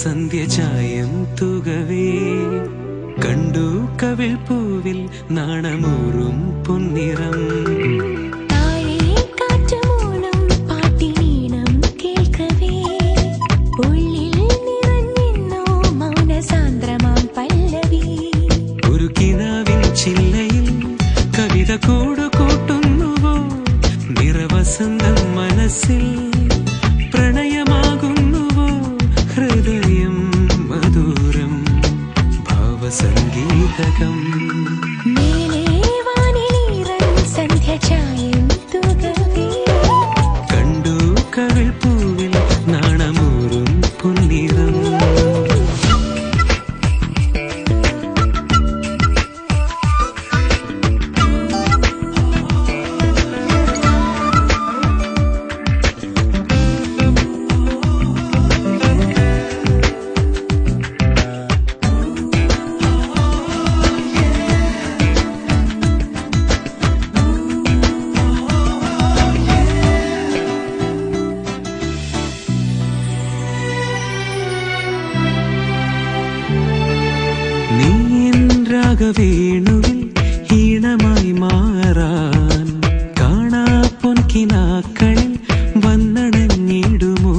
സന്ധ്യചായം തുകവേ കണ്ടു കവിൾ പൂവിൽ നാണമൂറും പൊന്നിറം ഒരു കിനാവിൻ ചില്ലയിൽ കവിത കൂടുകൂട്ടുന്നുവോ നിറവസന്തം മനസ്സിൽ പ്രണയമാകുന്നുവോ ഹൃദയം മധുരം ഭാവസംഗീതകം കണ്ടു കവിൾ പൂവിൽ നാണമൂറും പൊന്നിറം വേണുവിൽ ഈണമായി മാറാൻ കാണാ പൊൻകിനാക്കളിൽ വന്നണഞ്ഞിടുമോ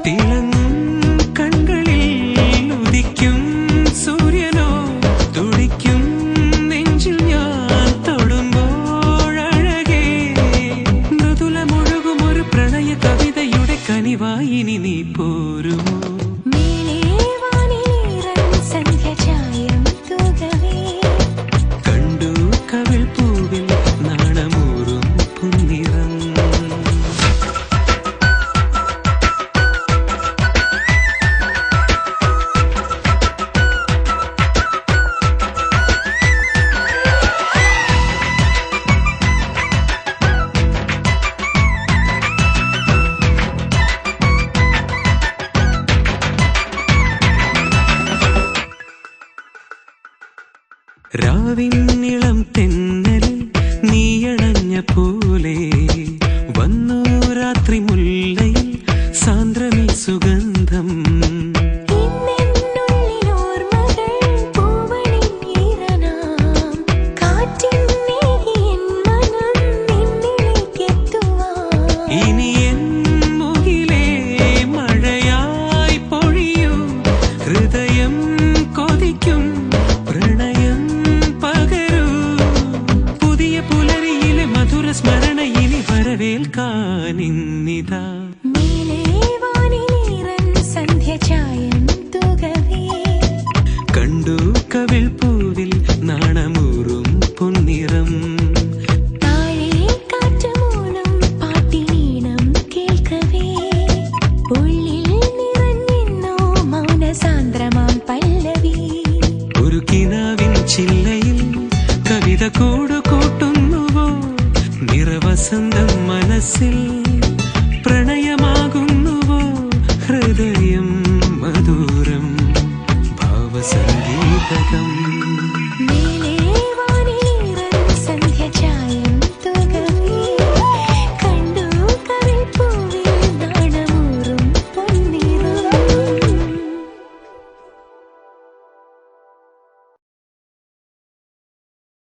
തിളങ്ങും കൺകളിൽ ഉദിക്കും സൂര്യനോ തുടിക്കും നെഞ്ചിൽ ഞാൻ തൊടുമ്പോൾ കനിവായിനി നീ പോരുമോ കണ്ടു കവിൾ പൂവിൽ നാണമൂറും പൊന്നിറം രാവിന്നിളം തെന്നലിൽ നീയണഞ്ഞ പോലെ വന്നു രാത്രി മുല്ലയിൽ സാന്ദ്രമീ സുഗന്ധം ഇനി എൻ മുകിലേ മഴയായി പൊഴിയൂ ഹൃദയം കൊതിക്കും പ്രണയം സ്മരണയിനി വരവേൽക്കാനിന്നിതാ കണ്ടു കവിൾ പൂവിൽ നാണമൂറും പൊന്നിറം ഒരു കിനാവിൻ ചില്ലയിൽ കവിത കൂടുകൂട്ടുന്നുവോ നിറവസന്തം മനസ്സിൽ പ്രണയമാകുന്നുവോ ഹൃദയം മധുരം ഭാവസംഗീതകം